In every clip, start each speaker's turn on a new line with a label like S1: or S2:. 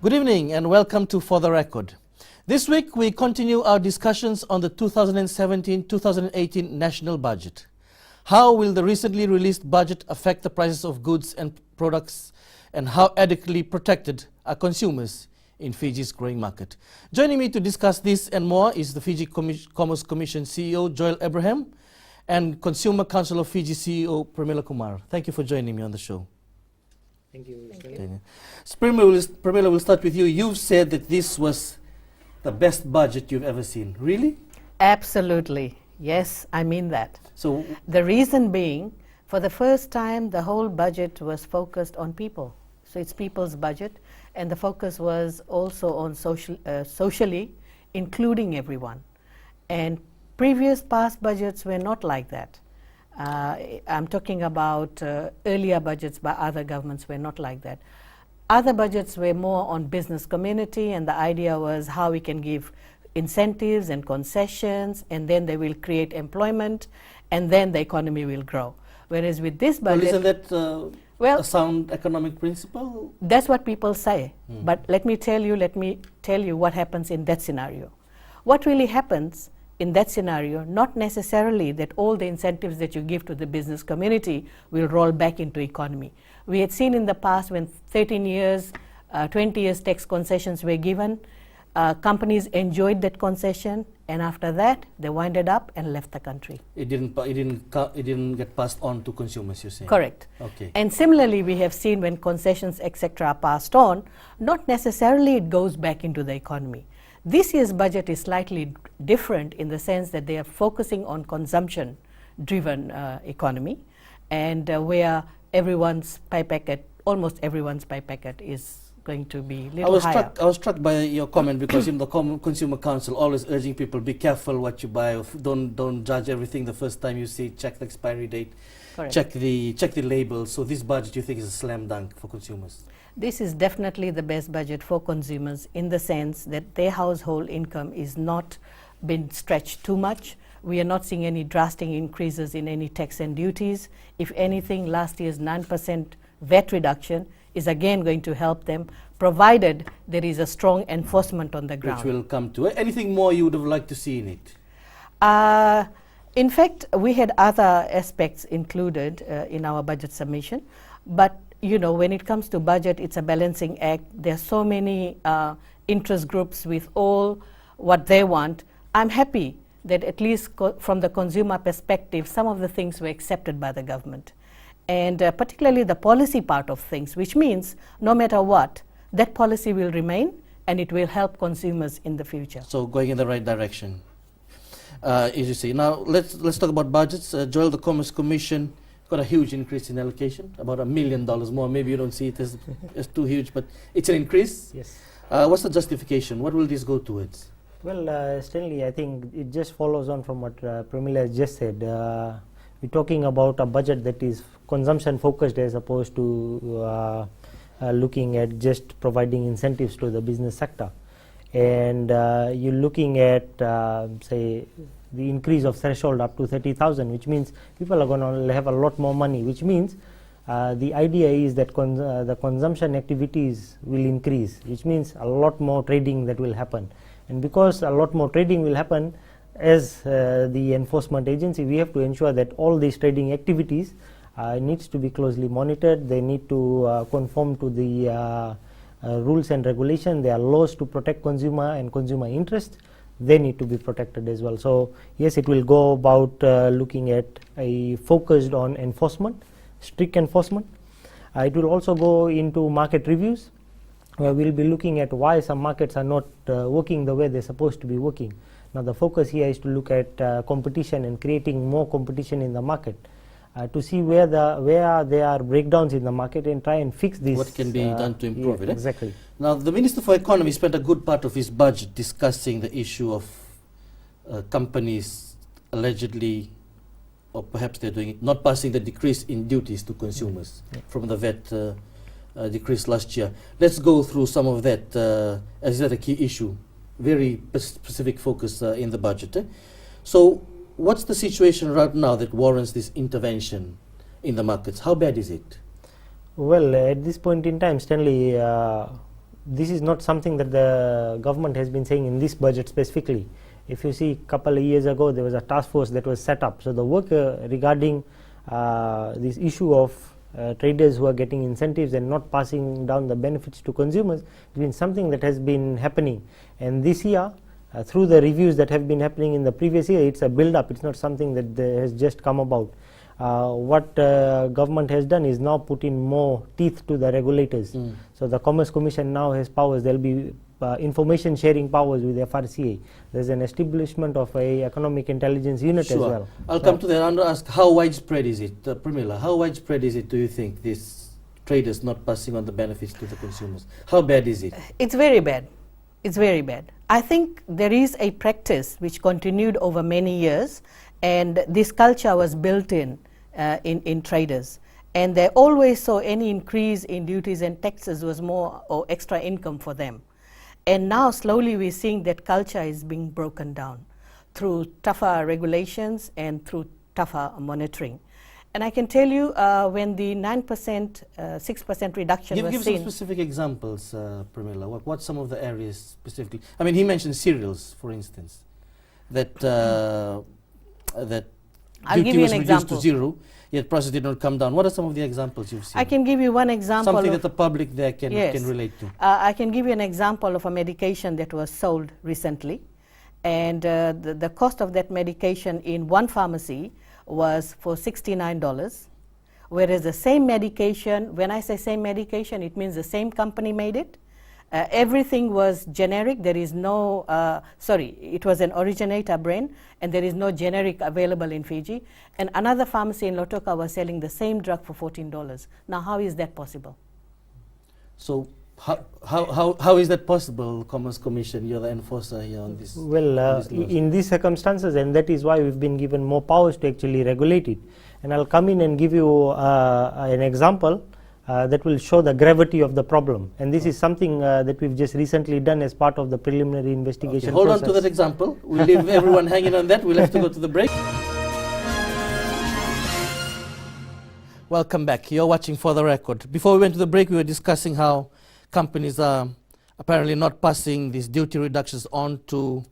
S1: Good evening and welcome to For the Record. This week we continue our discussions on the 2017-2018 national budget. How will the recently released budget affect the prices of goods and products, and how adequately protected are consumers in Fiji's growing market? Joining me to discuss this and more is the Fiji Commerce Commission CEO Joel Abraham and Consumer Council of Fiji CEO Pramila Kumar. Thank you for joining me on the show.
S2: Thank you.
S1: Pramila, we'll start with you. You've said that this was the best budget you've ever seen. Really?
S3: Absolutely. Yes, I mean that.
S1: So
S3: the reason being, for the first time, the whole budget was focused on people. So it's people's budget, and the focus was also on socially including everyone. And previous past budgets were not like that. I'm talking about earlier budgets by other governments were not like that. Other budgets were more on business community, and the idea was how we can give incentives and concessions, and then they will create employment, and then the economy will grow. Whereas with this budget...
S1: Well, isn't that a sound economic principle?
S3: That's what people say. But let me tell you what happens in that scenario. What really happens in that scenario, not necessarily that all the incentives that you give to the business community will roll back into economy. We had seen in the past when 13 years, 20 years tax concessions were given, companies enjoyed that concession, and after that they winded up and left the country.
S1: It didn't get passed on to consumers, you're saying?
S3: Correct.
S1: Okay.
S3: And similarly, we have seen when concessions, etc., are passed on, not necessarily it goes back into the economy. This year's budget is slightly different in the sense that they are focusing on consumption-driven economy, and where everyone's pay packet, almost everyone's pay packet, is going to be little higher.
S1: I was struck by your comment because in the Consumer Council always urging people, be careful what you buy, don't judge everything the first time you see it, check the expiry date, check the label. So this budget you think is a slam dunk for consumers?
S3: This is definitely the best budget for consumers in the sense that their household income is not been stretched too much. We are not seeing any drastic increases in any tax and duties. If anything, last year's 9% VAT reduction is again going to help them, provided there is a strong enforcement on the ground.
S1: Which will come to it. Anything more you would have liked to see in it?
S3: In fact, we had other aspects included in our budget submission, but you know, when it comes to budget, it's a balancing act. There are so many interest groups with all what they want. I'm happy that at least from the consumer perspective, some of the things were accepted by the government. And particularly the policy part of things, which means no matter what, that policy will remain and it will help consumers in the future.
S1: So going in the right direction, as you say. Now let's talk about budgets. Joel, the Commerce Commission got a huge increase in allocation, about $1 million more. Maybe you don't see it as too huge, but it's an increase.
S2: Yes.
S1: What's the justification? What will this go towards?
S2: Well, Stanley, I think it just follows on from what Pramila just said. We're talking about a budget that is consumption focused as opposed to looking at just providing incentives to the business sector. And you're looking at, say, the increase of threshold up to 30,000, which means people are going to have a lot more money, which means the idea is that the consumption activities will increase, which means a lot more trading that will happen. And because a lot more trading will happen, as the enforcement agency, we have to ensure that all these trading activities needs to be closely monitored. They need to conform to the rules and regulations. There are laws to protect consumer and consumer interest. They need to be protected as well. So yes, it will go about looking at a focused on enforcement, strict enforcement. It will also go into market reviews, where we'll be looking at why some markets are not working the way they're supposed to be working. Now the focus here is to look at competition and creating more competition in the market, to see where there are breakdowns in the market and try and fix this.
S1: What can be done to improve it?
S2: Exactly.
S1: Now the Minister for Economy spent a good part of his budget discussing the issue of companies allegedly, or perhaps they're doing it, not passing the decrease in duties to consumers from the VAT decrease last year. Let's go through some of that, as that a key issue, very specific focus in the budget. So what's the situation right now that warrants this intervention in the markets? How bad is it?
S2: Well, at this point in time, Stanley, this is not something that the government has been saying in this budget specifically. If you see, a couple of years ago there was a task force that was set up. So the work regarding this issue of traders who are getting incentives and not passing down the benefits to consumers has been something that has been happening. And this year, through the reviews that have been happening in the previous year, it's a build-up. It's not something that has just come about. What government has done is now put in more teeth to the regulators. So the Commerce Commission now has powers. There will be information sharing powers with FRCA. There's an establishment of a economic intelligence unit as well.
S1: I'll come to that. I want to ask, how widespread is it, Pramila? How widespread is it, do you think, this traders not passing on the benefits to the consumers? How bad is it?
S3: It's very bad. It's very bad. I think there is a practice which continued over many years, and this culture was built in traders. And they always saw any increase in duties and taxes was more or extra income for them. And now slowly we're seeing that culture is being broken down through tougher regulations and through tougher monitoring. And I can tell you when the 9%, 6% reduction was
S1: give
S3: seen.
S1: Give some specific examples, Pramila. What some of the areas specifically? I mean, he mentioned cereals, for instance, that
S3: I'll give
S1: duty
S3: you
S1: was
S3: an
S1: reduced
S3: example.
S1: to zero, yet prices did not come down. What are some of the examples you've seen?
S3: I can give you one example.
S1: Something that the public there can relate to.
S3: I can give you an example of a medication that was sold recently. And the cost of that medication in one pharmacy was for $69. Whereas the same medication, when I say same medication, it means the same company made it. Everything was generic. There is no, it was an originator brand, and there is no generic available in Fiji. And another pharmacy in Lotoka was selling the same drug for $14. Now, how is that possible?
S1: So, how is that possible, Commerce Commission? You're the enforcer here on this.
S2: Well, in these circumstances, and that is why we've been given more powers to actually regulate it. And I'll come in and give you an example that will show the gravity of the problem. And this is something that we've just recently done as part of the preliminary investigation
S1: Hold
S2: process.
S1: on to that example. We'll leave everyone hanging on that. We'll have to go to the break. Welcome back. You're watching For the Record. Before we went to the break, we were discussing how companies are apparently not passing these duty reductions on to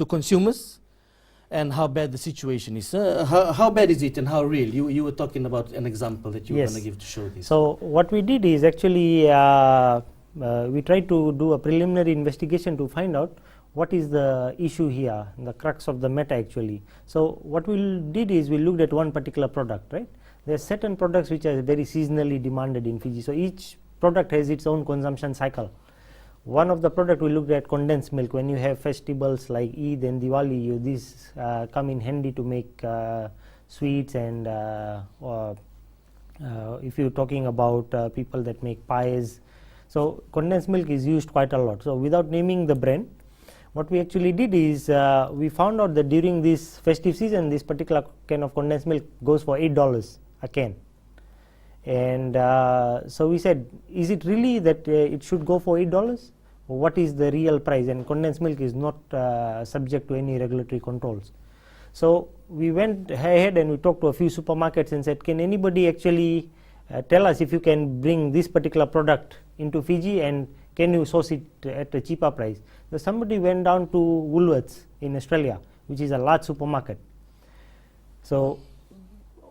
S1: consumers, and how bad the situation is. How bad is it and how real? You were talking about an example that you were going to give to show this.
S2: So what we did is actually we tried to do a preliminary investigation to find out what is the issue here, the crux of the matter actually. So what we did is we looked at one particular product, right? There are certain products which are very seasonally demanded in Fiji. So each product has its own consumption cycle. One of the product we looked at condensed milk. When you have festivals like Eid and Diwali, these come in handy to make sweets, and if you're talking about people that make pies, so condensed milk is used quite a lot. So without naming the brand, what we actually did is we found out that during this festive season, this particular can of condensed milk goes for $8 a can. And so we said, is it really that it should go for $8? What is the real price? And condensed milk is not subject to any regulatory controls. So we went ahead and we talked to a few supermarkets and said, can anybody actually tell us if you can bring this particular product into Fiji, and can you source it at a cheaper price? So somebody went down to Woolworths in Australia, which is a large supermarket. So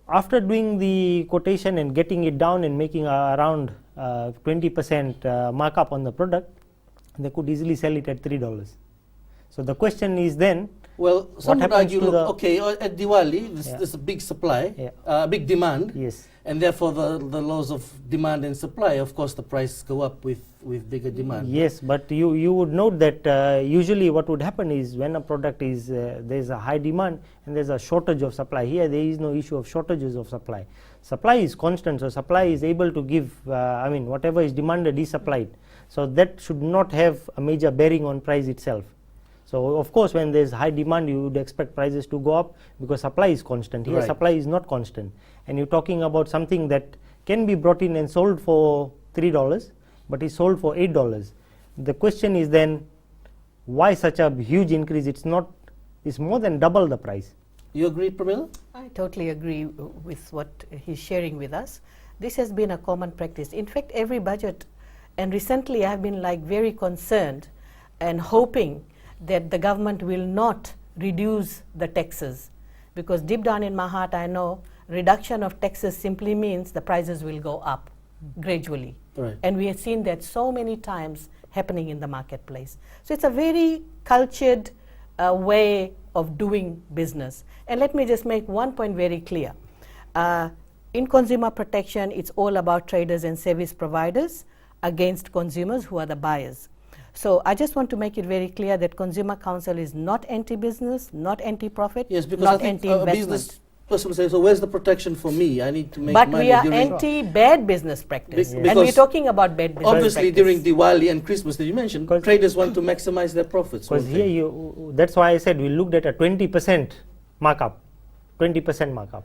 S2: after doing the quotation and getting it down and making around 20% markup on the product, they could easily sell it at $3. So the question is then,
S1: well, some would argue, look,
S2: okay,
S1: at Diwali, there's a big supply, big demand,
S2: yes,
S1: and therefore the laws of demand and supply, of course, the prices go up with bigger demand.
S2: Yes, but you would note that usually what would happen is when a product is there's a high demand and there's a shortage of supply. Here there is no issue of shortages of supply. Supply is constant, so supply is able to give, whatever is demanded is supplied. So that should not have a major bearing on price itself. So of course when there's high demand, you would expect prices to go up because supply is constant. Here supply is not constant, and you're talking about something that can be brought in and sold for $3 but is sold for $8. The question is then, why such a huge increase? It's more than double the price.
S1: You agree, Pramila?
S3: I totally agree with what he's sharing with us. This has been a common practice. In fact, every budget And recently I have been like very concerned and hoping that the government will not reduce the taxes, because deep down in my heart I know reduction of taxes simply means the prices will go up gradually.
S1: Right.
S3: And we have seen that so many times happening in the marketplace. So it's a very cultured way of doing business. And let me just make one point very clear. In consumer protection, it's all about traders and service providers against consumers who are the buyers. So I just want to make it very clear that Consumer Council is not anti-business, not anti-profit,
S1: Yes, because
S3: not
S1: I think a
S3: anti-investment.
S1: business person will say, so where's the protection for me? I need to make
S3: But
S1: money
S3: we are
S1: during...
S3: anti-bad business practice.
S1: Be-
S3: And we're
S1: because
S3: talking about bad business
S1: Obviously,
S3: practice.
S1: during Diwali and Christmas that you mentioned,
S2: Because-
S1: traders want to maximize their profits.
S2: Because
S1: won't
S2: here
S1: they?
S2: that's why I said we looked at a 20% markup, 20% markup.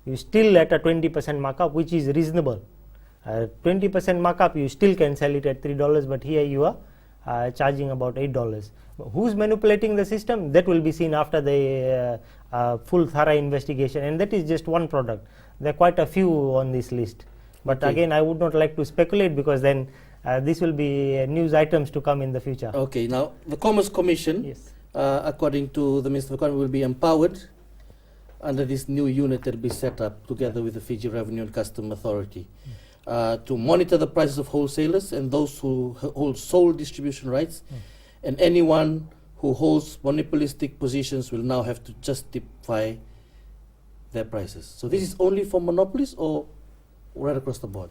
S2: You still at a 20% markup, which is reasonable. 20% markup, you still can sell it at $3, but here you are charging about $8. Who's manipulating the system? That will be seen after the full thorough investigation, and that is just one product. There are quite a few on this list. But
S1: Okay.
S2: again, I would not like to speculate, because then this will be news items to come in the future.
S1: Okay, now the Commerce Commission,
S2: Yes.
S1: according to the Minister of Economy, will be empowered under this new unit that will be set up together with the Fiji Revenue and Custom Authority to monitor the prices of wholesalers and those who hold sole distribution rights, and anyone who holds monopolistic positions will now have to justify their prices. So this is only for monopolies or right across the board?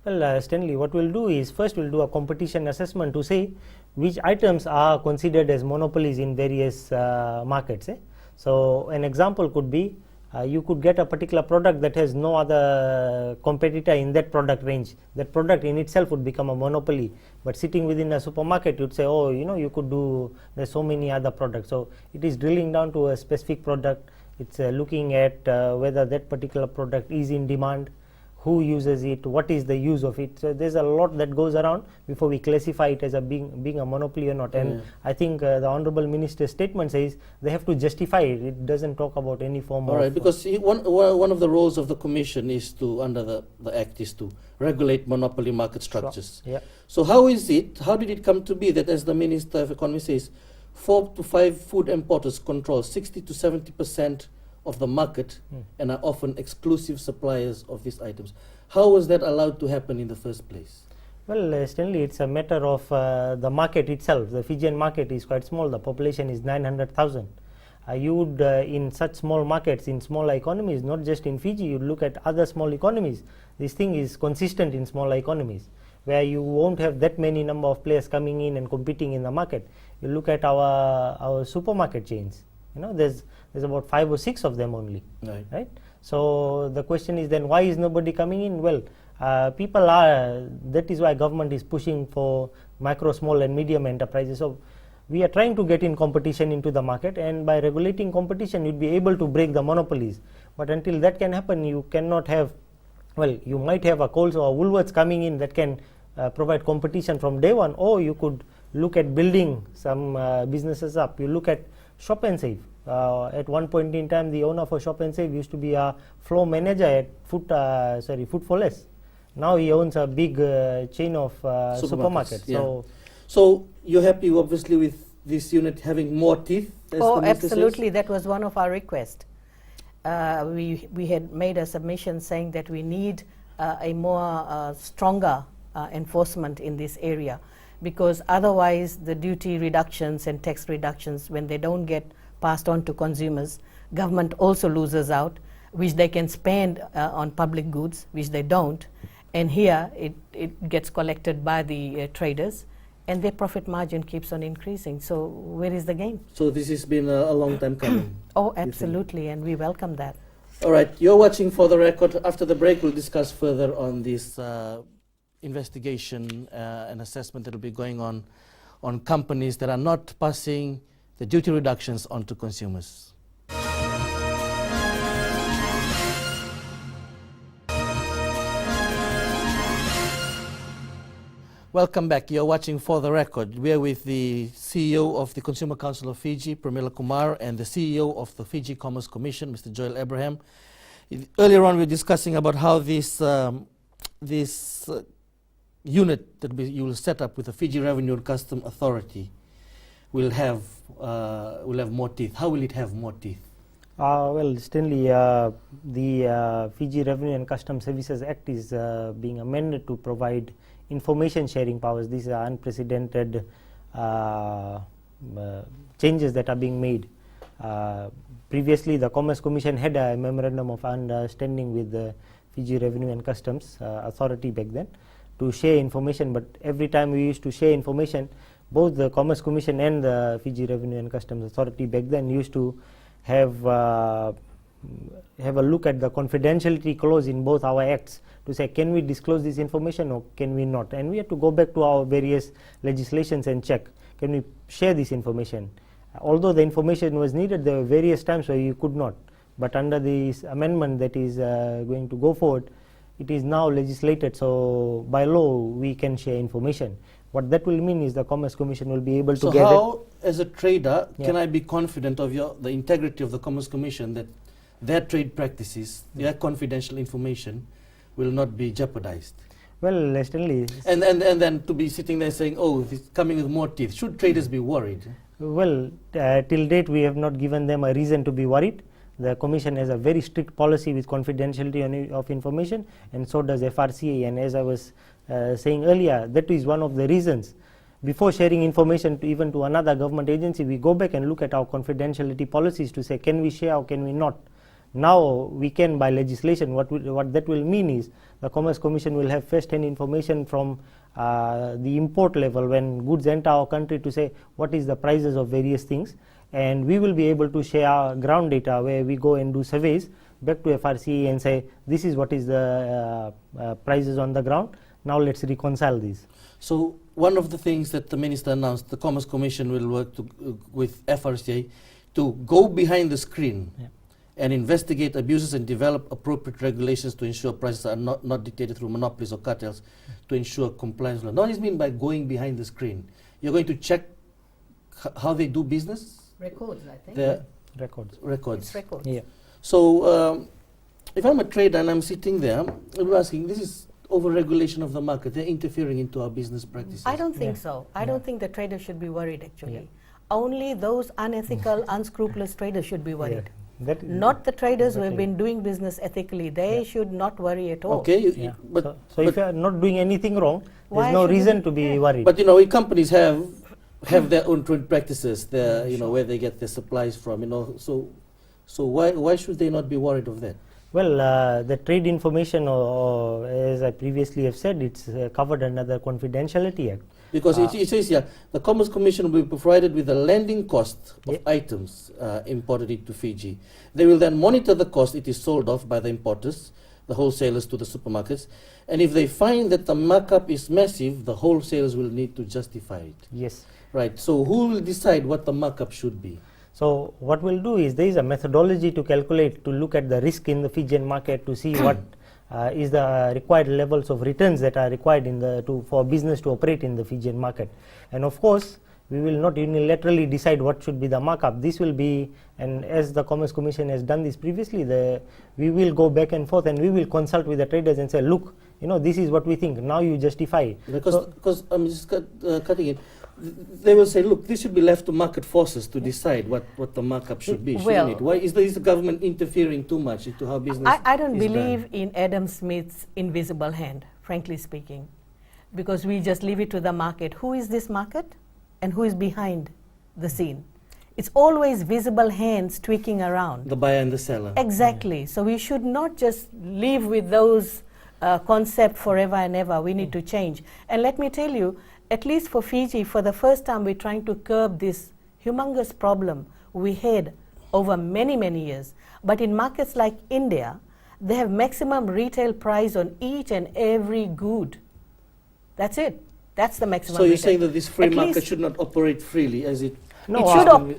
S2: Well, Stanley, what we'll do is first we'll do a competition assessment to see which items are considered as monopolies in various markets. So an example could be you could get a particular product that has no other competitor in that product range. That product in itself would become a monopoly. But sitting within a supermarket, you'd say, oh, you know, you could do, there's so many other products. So it is drilling down to a specific product. It's looking at whether that particular product is in demand, who uses it, what is the use of it. So there's a lot that goes around before we classify it as a being a monopoly or not. And I think the Honorable Minister's statement says they have to justify it. It doesn't talk about any form
S1: All
S2: of...
S1: right, because one of the roles of the Commission is to, under the Act, is to regulate monopoly market structures.
S2: Yeah.
S1: So how did it come to be that, as the Minister of Economy says, 4 to 5 food importers control 60 to 70% of the market and are often exclusive suppliers of these items? How was that allowed to happen in the first place?
S2: Well, Stanley, it's a matter of the market itself. The Fijian market is quite small. The population is 900,000. You would, in such small markets, in smaller economies, not just in Fiji, you look at other small economies. This thing is consistent in smaller economies, where you won't have that many number of players coming in and competing in the market. You look at our supermarket chains. You know, there's about 5 or 6 of them only, right? So the question is then, why is nobody coming in? Well, people are, that is why government is pushing for micro, small and medium enterprises. So we are trying to get in competition into the market, and by regulating competition, you'd be able to break the monopolies. But until that can happen, you cannot have, well, you might have a Coles or a Woolworths coming in that can provide competition from day one, or you could look at building some businesses up. You look at Shop and Save. At one point in time, the owner for Shop and Save used to be a floor manager at Food for Less. Now he owns a big chain of supermarkets.
S1: Yeah. So you're happy, obviously, with this unit having more teeth? As
S3: Oh,
S1: the Minister
S3: absolutely.
S1: says?
S3: That was one of our requests. We had made a submission saying that we need a more stronger enforcement in this area, because otherwise the duty reductions and tax reductions, when they don't get passed on to consumers, government also loses out, which they can spend on public goods, which they don't. And here it gets collected by the traders, and their profit margin keeps on increasing. So where is the game?
S1: So this has been a long time coming.
S3: Oh, absolutely, and we welcome that.
S1: All right, you're watching For the Record. After the break, we'll discuss further on this investigation and assessment that will be going on companies that are not passing the duty reductions on to consumers. Welcome back. You're watching For the Record. We are with the CEO of the Consumer Council of Fiji, Pramila Kumar, and the CEO of the Fiji Commerce Commission, Mr. Joel Abraham. Earlier on, we were discussing about how this unit that you will set up with the Fiji Revenue and Custom Authority will have more teeth? How will it have more teeth?
S2: Well, Stanley, the Fiji Revenue and Customs Services Act is being amended to provide information sharing powers. These are unprecedented changes that are being made. Previously, the Commerce Commission had a memorandum of understanding with the Fiji Revenue and Customs Authority back then to share information, but every time we used to share information, both the Commerce Commission and the Fiji Revenue and Customs Authority back then used to have a look at the confidentiality clause in both our acts to say, can we disclose this information or can we not? And we had to go back to our various legislations and check, can we share this information? Although the information was needed, there were various times where you could not. But under this amendment that is going to go forward, it is now legislated, so by law we can share information. What that will mean is the Commerce Commission will be able to gather.
S1: So how, as a trader, can I be confident of the integrity of the Commerce Commission, that their trade practices, their confidential information will not be jeopardized?
S2: Well, Stanley.
S1: And then to be sitting there saying, oh, it's coming with more teeth. Should traders be worried?
S2: Well, till date we have not given them a reason to be worried. The Commission has a very strict policy with confidentiality of information, and so does FRCA. And as I was saying earlier, that is one of the reasons. Before sharing information even to another government agency, we go back and look at our confidentiality policies to say, can we share or can we not? Now we can by legislation. What that will mean is the Commerce Commission will have first-hand information from the import level when goods enter our country to say what is the prices of various things, and we will be able to share our ground data where we go and do surveys back to FRCA and say this is what is the prices on the ground. Now let's reconcile these.
S1: So one of the things that the Minister announced, the Commerce Commission will work with FRCA to go behind the screen and investigate abuses and develop appropriate regulations to ensure prices are not dictated through monopolies or cartels, to ensure compliance. Now, what does it mean by going behind the screen? You're going to check how they do business?
S3: Records, I think.
S2: Records. Records.
S3: It's records.
S2: Yeah.
S1: So if I'm a trader and I'm sitting there, I'm asking, this is over-regulation of the market. They're interfering into our business practices.
S3: I don't think so. I don't think the traders should be worried, actually. Only those unethical, unscrupulous traders should be worried. Not the traders who have been doing business ethically. They should not worry at all.
S1: Okay,
S2: but if you are not doing anything wrong, there's no reason to be worried.
S1: But companies have their own trade practices, where they get their supplies from. So why should they not be worried of that?
S2: Well, the trade information, or as I previously have said, it's covered under the Confidentiality Act.
S1: Because it says here, the Commerce Commission will be provided with a landing cost of items imported into Fiji. They will then monitor the cost it is sold off by the importers, the wholesalers to the supermarkets. And if they find that the markup is massive, the wholesalers will need to justify it.
S2: Yes.
S1: Right. So who will decide what the markup should be?
S2: So what we'll do is there is a methodology to calculate, to look at the risk in the Fijian market to see what is the required levels of returns that are required for business to operate in the Fijian market. And of course, we will not unilaterally decide what should be the markup. This will be, and as the Commerce Commission has done this previously, we will go back and forth and we will consult with the traders and say, look, this is what we think. Now you justify.
S1: Because I'm just cutting it. They will say, look, this should be left to market forces to decide what the markup should be, shouldn't it? Why is the government interfering too much into how business
S3: I don't believe in Adam Smith's invisible hand, frankly speaking, because we just leave it to the market. Who is this market and who is behind the scene? It's always visible hands tweaking around.
S1: The buyer and the seller.
S3: Exactly. So we should not just live with those concepts forever and ever. We need to change. And let me tell you, at least for Fiji, for the first time, we're trying to curb this humongous problem we had over many, many years. But in markets like India, they have maximum retail price on each and every good. That's it. That's the maximum.
S1: So you're
S3: retail.
S1: saying that this free market should not operate freely as it...
S3: No,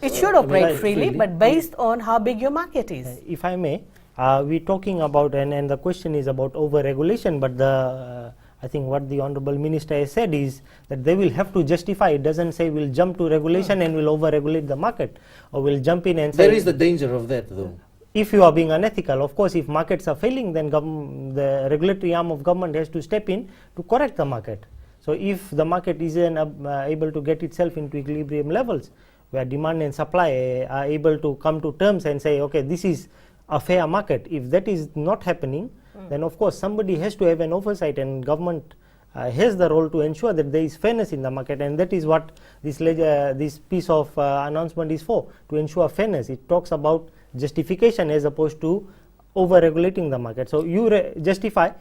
S3: it should operate freely, but based on how big your market is.
S2: If I may, we're talking about, and the question is about over-regulation, but I think what the Honourable Minister has said is that they will have to justify. It doesn't say we'll jump to regulation and we'll over-regulate the market, or we'll jump in and say...
S1: There is the danger of that, though.
S2: If you are being unethical, of course, if markets are failing, then the regulatory arm of government has to step in to correct the market. So if the market isn't able to get itself into equilibrium levels, where demand and supply are able to come to terms and say, okay, this is a fair market. If that is not happening, then of course somebody has to have an oversight, and government has the role to ensure that there is fairness in the market, and that is what this piece of announcement is for, to ensure fairness. It talks about justification as opposed to over-regulating the market. So you justify,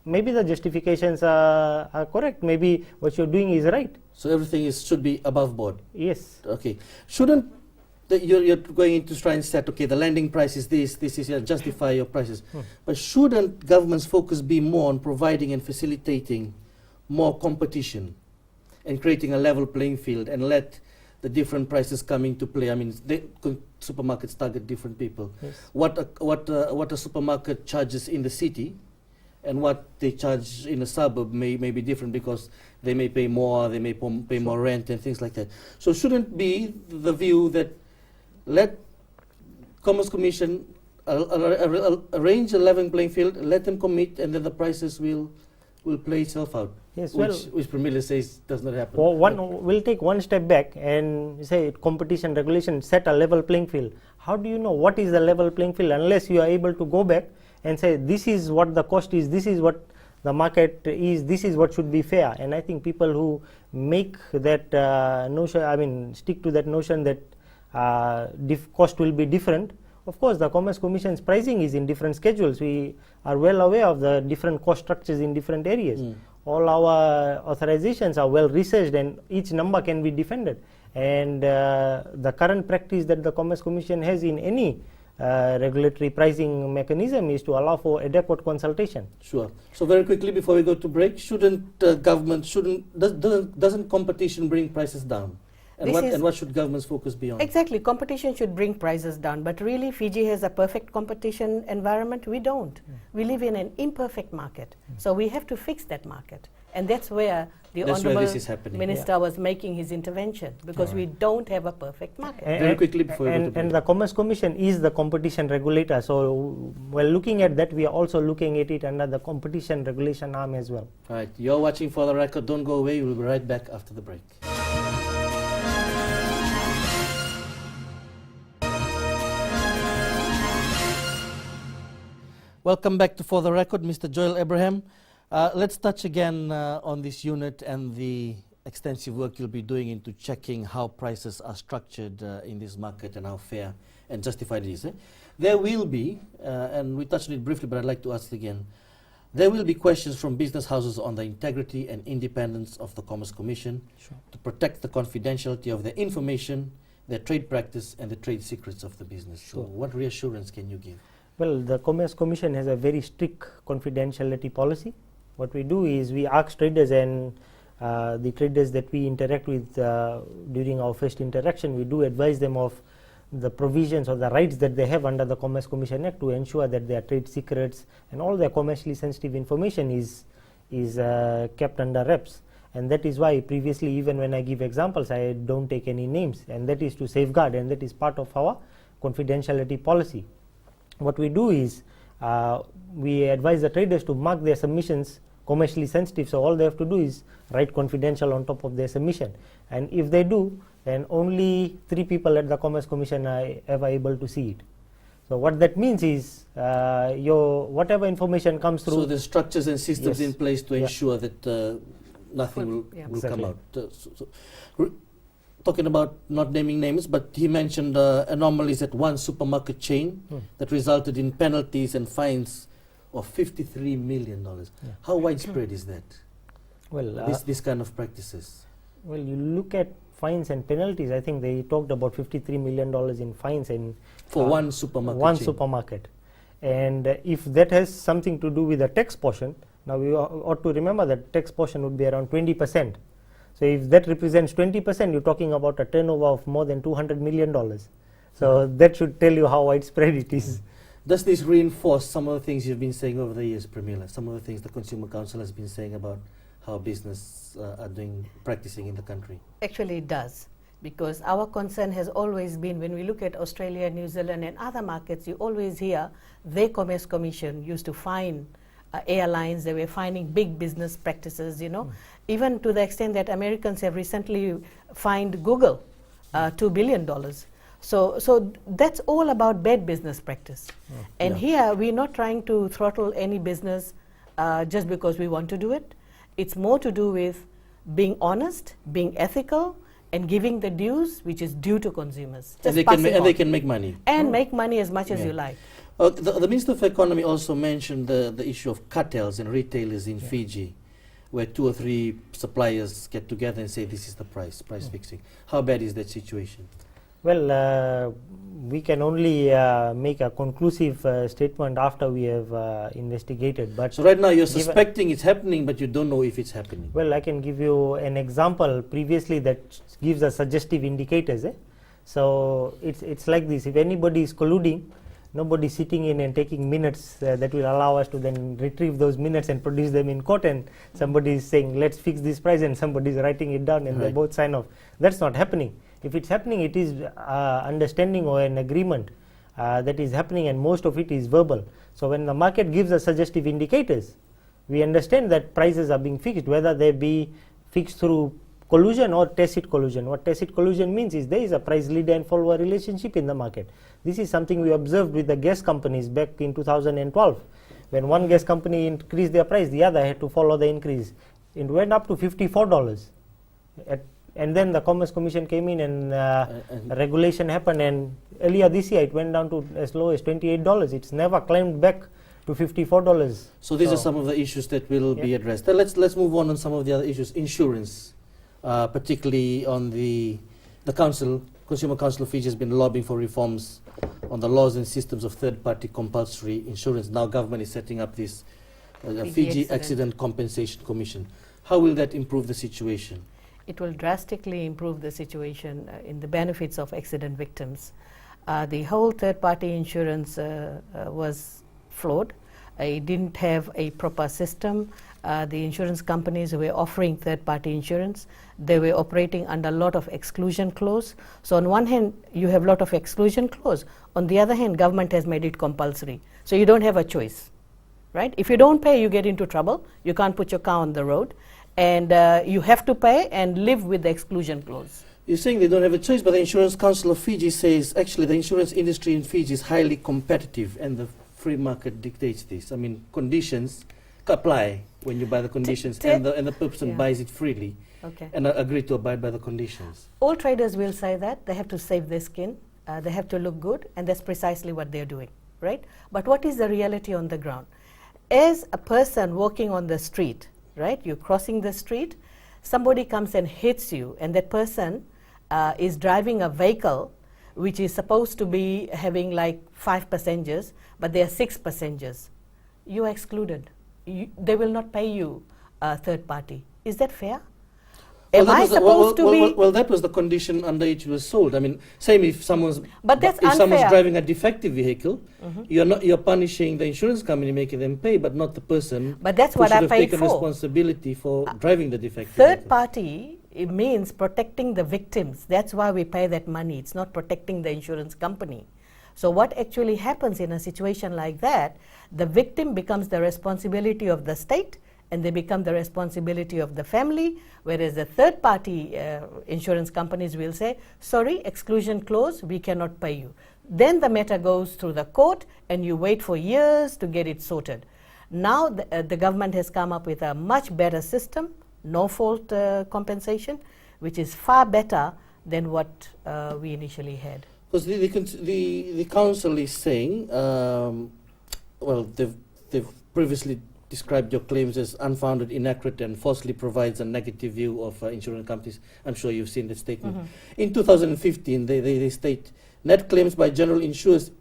S2: maybe the justifications are correct, maybe what you're doing is right.
S1: So everything should be above board.
S2: Yes.
S1: Okay. Shouldn't you're going into try and set, okay, the landing price is this is justify your prices. But shouldn't government's focus be more on providing and facilitating more competition and creating a level playing field, and let the different prices come into play? I mean, supermarkets target different people.
S2: Yes.
S1: What a supermarket charges in the city and what they charge in a suburb may be different, because they may pay more, they may pay more rent and things like that. So shouldn't be the view that let Commerce Commission arrange a level playing field, let them commit, and then the prices will play itself out?
S2: Yes,
S1: which Pramila says does not happen.
S2: Well, we'll take one step back and say competition regulation set a level playing field. How do you know what is the level playing field unless you are able to go back and say this is what the cost is, this is what the market is, this is what should be fair? And I think people who make that notion, I mean, stick to that notion that cost will be different. Of course, the Commerce Commission's pricing is in different schedules. We are well aware of the different cost structures in different areas. All our authorizations are well researched, and each number can be defended. And the current practice that the Commerce Commission has in any regulatory pricing mechanism is to allow for adequate consultation.
S1: Sure. So very quickly before we go to break, doesn't competition bring prices down? And what should government's focus be on?
S3: Exactly, competition should bring prices down, but really Fiji has a perfect competition environment. We don't. We live in an imperfect market, so we have to fix that market, and that's where the Honourable Minister was making his intervention, because we don't have a perfect market.
S1: Very quickly before we go to break.
S2: And the Commerce Commission is the competition regulator, so while looking at that, we are also looking at it under the competition regulation arm as well.
S1: All right, you're watching For the Record. Don't go away. We'll be right back after the break. Welcome back to For the Record, Mr. Joel Abraham. Let's touch again on this unit and the extensive work you'll be doing into checking how prices are structured in this market and how fair and justified it is. There will be, and we touched on it briefly, but I'd like to ask again, there will be questions from business houses on the integrity and independence of the Commerce Commission to protect the confidentiality of their information, their trade practice, and the trade secrets of the business. So what reassurance can you give?
S2: Well, the Commerce Commission has a very strict confidentiality policy. What we do is we ask traders, and the traders that we interact with during our first interaction, we do advise them of the provisions or the rights that they have under the Commerce Commission Act to ensure that their trade secrets and all their commercially sensitive information is kept under wraps. And that is why previously, even when I give examples, I don't take any names, and that is to safeguard, and that is part of our confidentiality policy. What we do is we advise the traders to mark their submissions commercially sensitive, so all they have to do is write confidential on top of their submission, and if they do, then only 3 people at the Commerce Commission are ever able to see it. So what that means is your whatever information comes through.
S1: So the structures and systems in place to ensure that nothing will come out. Talking about not naming names, but he mentioned anomalies at one supermarket chain that resulted in penalties and fines of $53 million. How widespread is that?
S2: Well,
S1: this kind of practices.
S2: Well, you look at fines and penalties. I think they talked about $53 million in fines and
S1: for one supermarket.
S2: Supermarket, and if that has something to do with the tax portion, now we ought to remember that tax portion would be around 20%. So if that represents 20%, you're talking about a turnover of more than $200 million. So that should tell you how widespread it is.
S1: Does this reinforce some of the things you've been saying over the years, Pramila? Some of the things the Consumer Council has been saying about how business are practicing in the country?
S3: Actually, it does, because our concern has always been, when we look at Australia, New Zealand, and other markets, you always hear their Commerce Commission used to fine airlines. They were finding big business practices, you know, even to the extent that Americans have recently fined Google $2 billion. So that's all about bad business practice. And here we're not trying to throttle any business just because we want to do it. It's more to do with being honest, being ethical, and giving the dues which is due to consumers.
S1: And they can make money.
S3: And make money as much as you like.
S1: The Minister of Economy also mentioned the issue of cartels and retailers in Fiji, where 2 or 3 suppliers get together and say this is the price fixing. How bad is that situation?
S2: Well, we can only make a conclusive statement after we have investigated. But
S1: so right now you're suspecting it's happening, but you don't know if it's happening.
S2: Well, I can give you an example previously that gives us suggestive indicators. So it's like this: if anybody is colluding, nobody sitting in and taking minutes that will allow us to then retrieve those minutes and produce them in court, and somebody is saying let's fix this price and somebody is writing it down and they both sign off. That's not happening. If it's happening, it is understanding or an agreement that is happening, and most of it is verbal. So when the market gives us suggestive indicators, we understand that prices are being fixed, whether they be fixed through collusion or tacit collusion. What tacit collusion means is there is a price leader and follower relationship in the market. This is something we observed with the gas companies back in 2012. When one gas company increased their price, the other had to follow the increase. It went up to $54. And then the Commerce Commission came in and regulation happened, and earlier this year it went down to as low as $28. It's never climbed back to $54.
S1: So these are some of the issues that will be addressed. Let's move on some of the other issues. Insurance, particularly on the Consumer Council of Fiji has been lobbying for reforms on the laws and systems of third-party compulsory insurance. Now government is setting up this Fiji Accident Compensation Commission. How will that improve the situation?
S3: It will drastically improve the situation in the benefits of accident victims. The whole third-party insurance was flawed. It didn't have a proper system. The insurance companies were offering third-party insurance. They were operating under a lot of exclusion clause. So on one hand, you have a lot of exclusion clause. On the other hand, government has made it compulsory. So you don't have a choice, right? If you don't pay, you get into trouble. You can't put your car on the road. And you have to pay and live with the exclusion clause.
S1: You're saying they don't have a choice, but the Insurance Council of Fiji says actually the insurance industry in Fiji is highly competitive and the free market dictates this. I mean, conditions apply when you buy the conditions and the person buys it freely and agree to abide by the conditions.
S3: All traders will say that. They have to save their skin. They have to look good, and that's precisely what they're doing, right? But what is the reality on the ground? As a person walking on the street, right? You're crossing the street, somebody comes and hits you, and that person is driving a vehicle which is supposed to be having like 5 passengers, but there are 6 passengers. You are excluded. They will not pay you a third party. Is that fair? Am I supposed to be?
S1: Well, that was the condition under which it was sold. I mean, same if someone's
S3: unfair.
S1: driving a defective vehicle, you're punishing the insurance company, making them pay, but not the person.
S3: But that's
S1: who
S3: what
S1: should
S3: I
S1: have
S3: paid
S1: taken
S3: for.
S1: Responsibility for driving the defective
S3: Third
S1: vehicle.
S3: party, it means protecting the victims. That's why we pay that money. It's not protecting the insurance company. So what actually happens in a situation like that, the victim becomes the responsibility of the state, and they become the responsibility of the family, whereas the third-party insurance companies will say, sorry, exclusion clause, we cannot pay you. Then the matter goes through the court, and you wait for years to get it sorted. Now the government has come up with a much better system, no-fault compensation, which is far better than what we initially had.
S1: Because the council is saying, well, they've previously described your claims as unfounded, inaccurate, and falsely provides a negative view of insurance companies. I'm sure you've seen that statement. In 2015, they state net claims by general insurers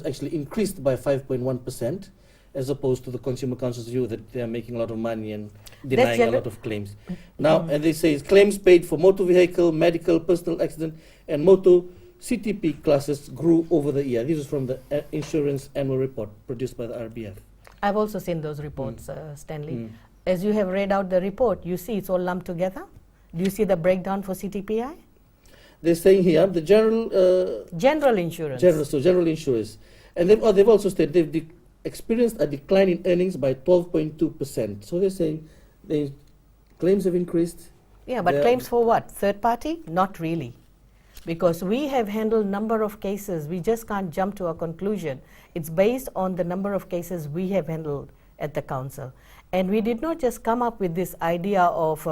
S1: actually increased by 5.1%, as opposed to the Consumer Council's view that they are making a lot of money and denying a lot of claims. Now, and they say claims paid for motor vehicle, medical, personal accident, and motor CTP classes grew over the year. This is from the Insurance Annual Report produced by the RBF.
S3: I've also seen those reports, Stanley. As you have read out the report, you see it's all lumped together. Do you see the breakdown for CTPI?
S1: They're saying here the general
S3: general insurance.
S1: General insurance, and they've also stated experienced a decline in earnings by 12.2%. So they're saying the claims have increased.
S3: Yeah, but claims for what? Third party? Not really. Because we have handled number of cases. We just can't jump to a conclusion. It's based on the number of cases we have handled at the council. And we did not just come up with this idea of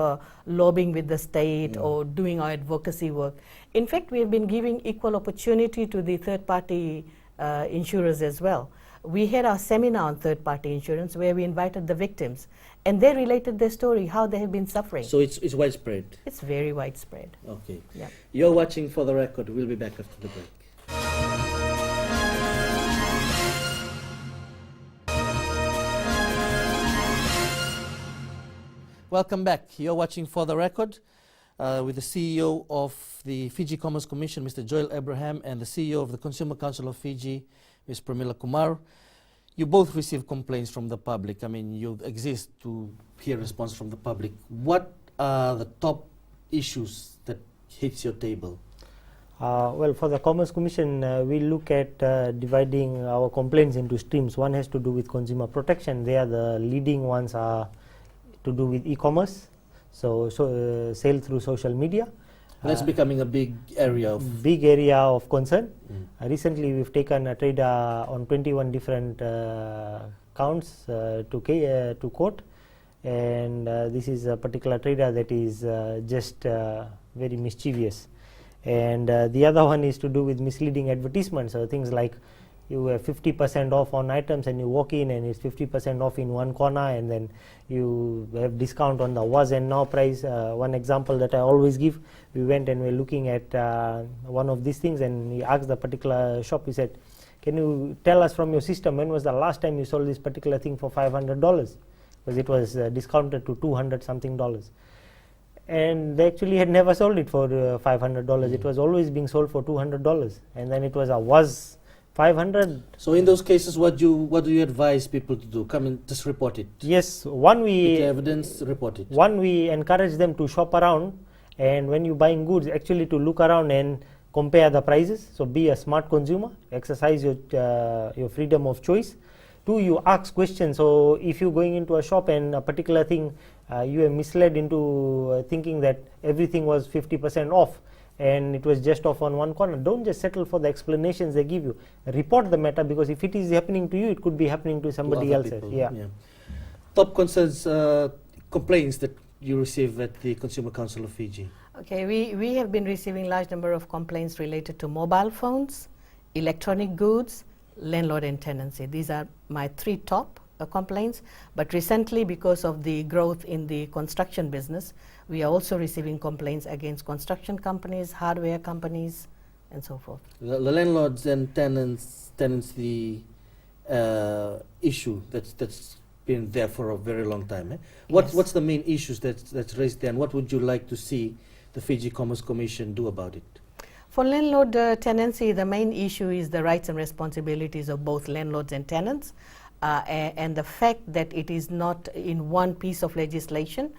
S3: lobbying with the state or doing our advocacy work. In fact, we have been giving equal opportunity to the third-party insurers as well. We had our seminar on third-party insurance where we invited the victims, and they related their story, how they have been suffering.
S1: So it's widespread.
S3: It's very widespread.
S1: Okay.
S3: Yeah.
S1: You're watching For the Record. We'll be back after the break. Welcome back. You're watching For the Record with the CEO of the Fiji Commerce Commission, Mr. Joel Abraham, and the CEO of the Consumer Council of Fiji, Ms. Pramila Kumar. You both receive complaints from the public. I mean, you exist to hear response from the public. What are the top issues that hits your table?
S2: Well, for the Commerce Commission, we look at dividing our complaints into streams. One has to do with consumer protection. There, the leading ones are to do with e-commerce, so sale through social media.
S1: That's becoming a big area of
S2: concern. Recently, we've taken a trader on 21 different counts to court, and this is a particular trader that is just very mischievous. And the other one is to do with misleading advertisements, so things like you have 50% off on items and you walk in and it's 50% off in one corner, and then you have discount on the was and now price. One example that I always give, we went and we're looking at one of these things, and we asked the particular shop, we said, can you tell us from your system when was the last time you sold this particular thing for $500? Because it was discounted to $200 something. And they actually had never sold it for $500. It was always being sold for $200, and then it was 500.
S1: So in those cases, what do you advise people to do? Come and just report it.
S2: Yes,
S1: Get evidence, report it.
S2: One, we encourage them to shop around, and when you're buying goods, actually to look around and compare the prices. So be a smart consumer, exercise your freedom of choice. Two, you ask questions. So if you're going into a shop and a particular thing, you are misled into thinking that everything was 50% off, and it was just off on one corner. Don't just settle for the explanations they give you. Report the matter, because if it is happening to you, it could be happening to somebody else.
S1: Yeah. Top concerns, complaints that you receive at the Consumer Council of Fiji.
S3: Okay, we have been receiving large number of complaints related to mobile phones, electronic goods, landlord and tenancy. These are my three top complaints. But recently, because of the growth in the construction business, we are also receiving complaints against construction companies, hardware companies, and so forth.
S1: The landlords and tenancy issue that's been there for a very long time. Eh? What's the main issues that's raised there, and what would you like to see the Fiji Commerce Commission do about it?
S3: For landlord tenancy, the main issue is the rights and responsibilities of both landlords and tenants, and the fact that it is not in one piece of legislation.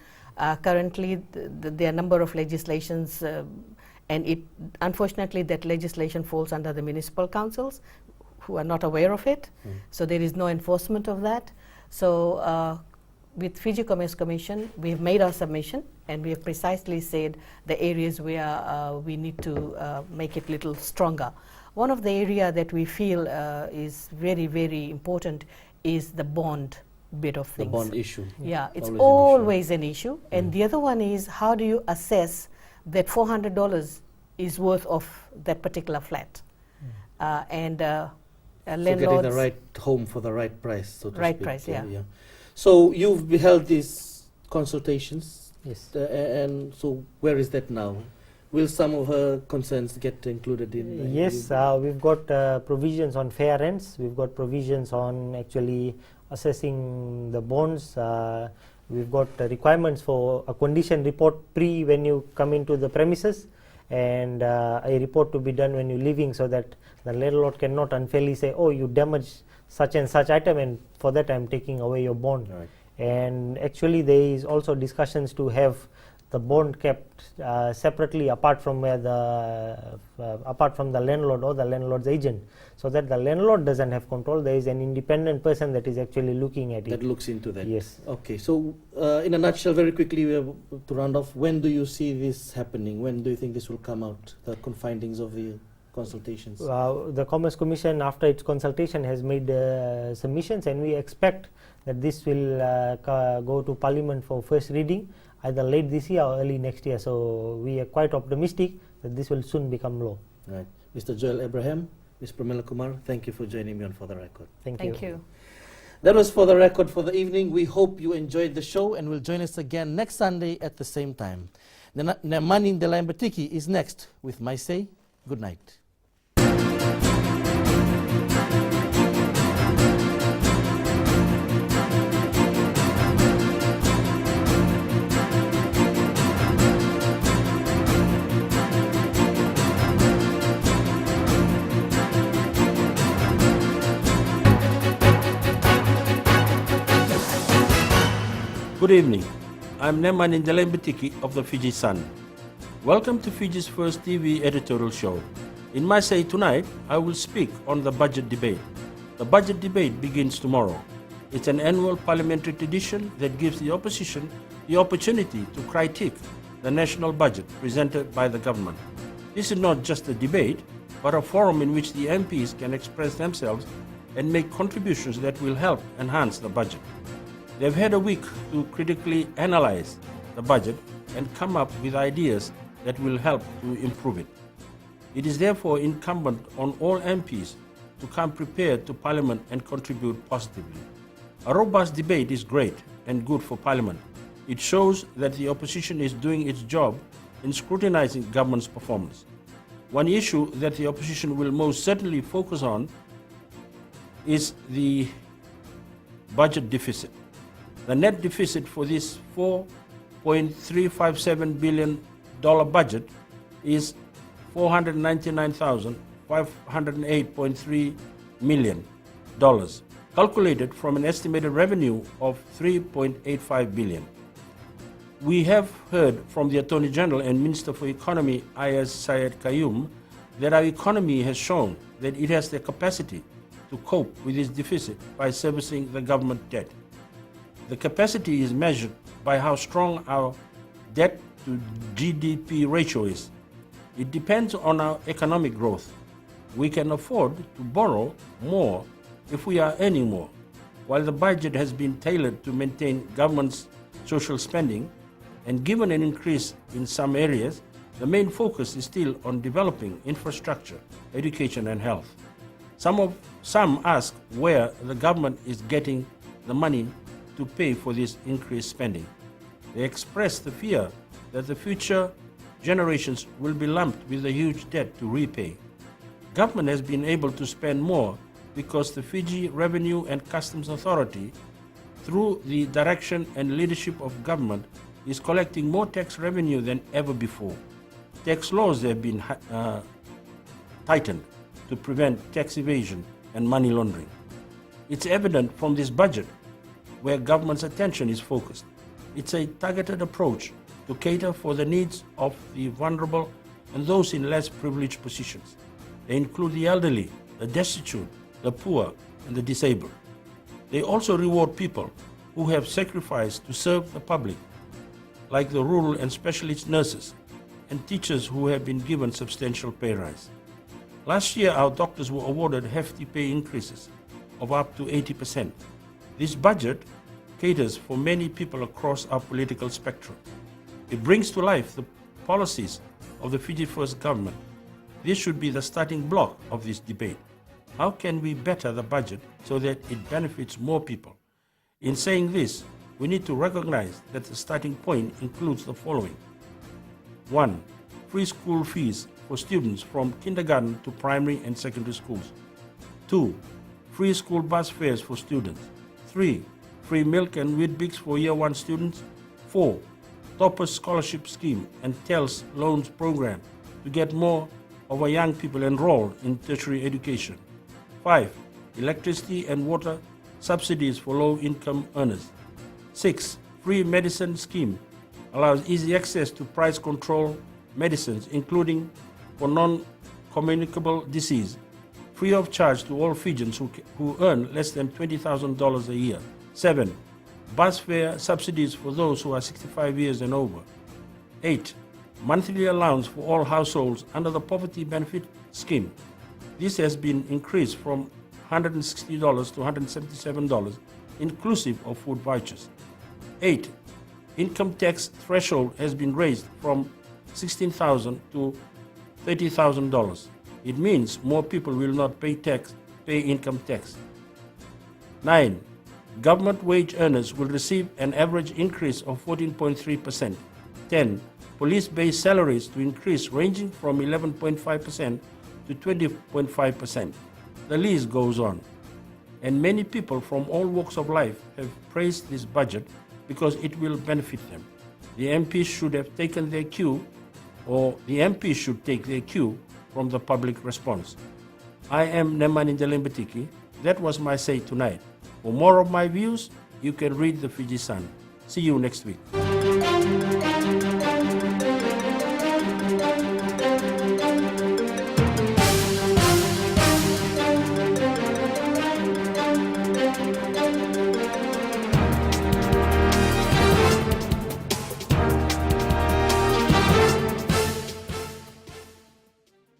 S3: Currently, there are a number of legislations, and unfortunately that legislation falls under the municipal councils, who are not aware of it. So there is no enforcement of that. So with Fiji Commerce Commission, we have made our submission, and we have precisely said the areas where we need to make it a little stronger. One of the area that we feel is very, very important is the bond bit of things.
S1: The bond issue.
S3: Yeah, it's always an issue. And the other one is, how do you assess that $400 is worth of that particular flat? And
S1: so getting the right home for the right price, so to speak.
S3: Right price, yeah.
S1: So you've held these consultations.
S2: Yes.
S1: And so where is that now? Will some of her concerns get included in?
S2: Yes, we've got provisions on fair rents. We've got provisions on actually assessing the bonds. We've got requirements for a condition report when you come into the premises, and a report to be done when you're leaving, so that the landlord cannot unfairly say, oh, you damaged such and such item, and for that I'm taking away your bond.
S1: Right.
S2: And actually there is also discussions to have the bond kept separately apart from where apart from the landlord or the landlord's agent, so that the landlord doesn't have control. There is an independent person that is actually looking at it.
S1: That looks into that.
S2: Yes.
S1: Okay. So, in a nutshell, very quickly, we have to round off. When do you see this happening? When do you think this will come out? The findings of the consultations.
S2: The Commerce Commission, after its consultation, has made submissions, and we expect that this will go to Parliament for first reading either late this year or early next year. So we are quite optimistic that this will soon become law.
S1: Right. Mr. Joel Abraham, Ms. Pramila Kumar, thank you for joining me on For the Record.
S2: Thank you.
S1: That was For the Record for the evening. We hope you enjoyed the show and will join us again next Sunday at the same time. Nemani Ndelaimbetiki is next with my say. Good night.
S4: Good evening. I'm Nemani Ndelaimbetiki of the Fiji Sun. Welcome to Fiji's first TV editorial show. In my say tonight, I will speak on the budget debate. The budget debate begins tomorrow. It's an annual parliamentary tradition that gives the opposition the opportunity to critique the national budget presented by the government. This is not just a debate, but a forum in which the MPs can express themselves and make contributions that will help enhance the budget. They've had a week to critically analyze the budget and come up with ideas that will help to improve it. It is therefore incumbent on all MPs to come prepared to Parliament and contribute positively. A robust debate is great and good for Parliament. It shows that the opposition is doing its job in scrutinizing government's performance. One issue that the opposition will most certainly focus on is the budget deficit. The net deficit for this $4.357 billion budget is $499,508.3 million, calculated from an estimated revenue of $3.85 billion. We have heard from the Attorney General and Minister for Economy, Ayaz Syed Qayyum, that our economy has shown that it has the capacity to cope with this deficit by servicing the government debt. The capacity is measured by how strong our debt to GDP ratio is. It depends on our economic growth. We can afford to borrow more if we are earning more. While the budget has been tailored to maintain government's social spending, and given an increase in some areas, the main focus is still on developing infrastructure, education and health. Some ask where the government is getting the money to pay for this increased spending. They express the fear that the future generations will be lumped with a huge debt to repay. Government has been able to spend more because the Fiji Revenue and Customs Authority, through the direction and leadership of government, is collecting more tax revenue than ever before. Tax laws have been tightened to prevent tax evasion and money laundering. It's evident from this budget where government's attention is focused. It's a targeted approach to cater for the needs of the vulnerable and those in less privileged positions. They include the elderly, the destitute, the poor, and the disabled. They also reward people who have sacrificed to serve the public, like the rural and specialist nurses and teachers who have been given substantial pay rise. Last year, our doctors were awarded hefty pay increases of up to 80%. This budget caters for many people across our political spectrum. It brings to life the policies of the Fiji First government. This should be the starting block of this debate. How can we better the budget so that it benefits more people? In saying this, we need to recognize that the starting point includes the following. 1. Free school fees for students from kindergarten to primary and secondary schools. 2. Free school bus fares for students. 3. Free milk and Weet-Bix for Year 1 students. 4. Toppers Scholarship Scheme and TELS loans program to get more of our young people enrolled in tertiary education. 5. Electricity and water subsidies for low-income earners. 6. Free medicine scheme allows easy access to price control medicines, including for non-communicable disease, free of charge to all Fijians who earn less than $20,000 a year. 7. Bus fare subsidies for those who are 65 years and over. 8. Monthly allowance for all households under the Poverty Benefit Scheme. This has been increased from $160 to $177, inclusive of food vouchers. 8. Income tax threshold has been raised from $16,000 to $30,000. It means more people will not pay income tax. 9. Government wage earners will receive an average increase of 14.3%. 10. Police-based salaries to increase ranging from 11.5% to 20.5%. The list goes on. And many people from all walks of life have praised this budget because it will benefit them. The MPs should have taken their cue, or the MPs should take their cue from the public response. I am Nemani Ndelembetiki. That was my say tonight. For more of my views, you can read the Fiji Sun. See you next week.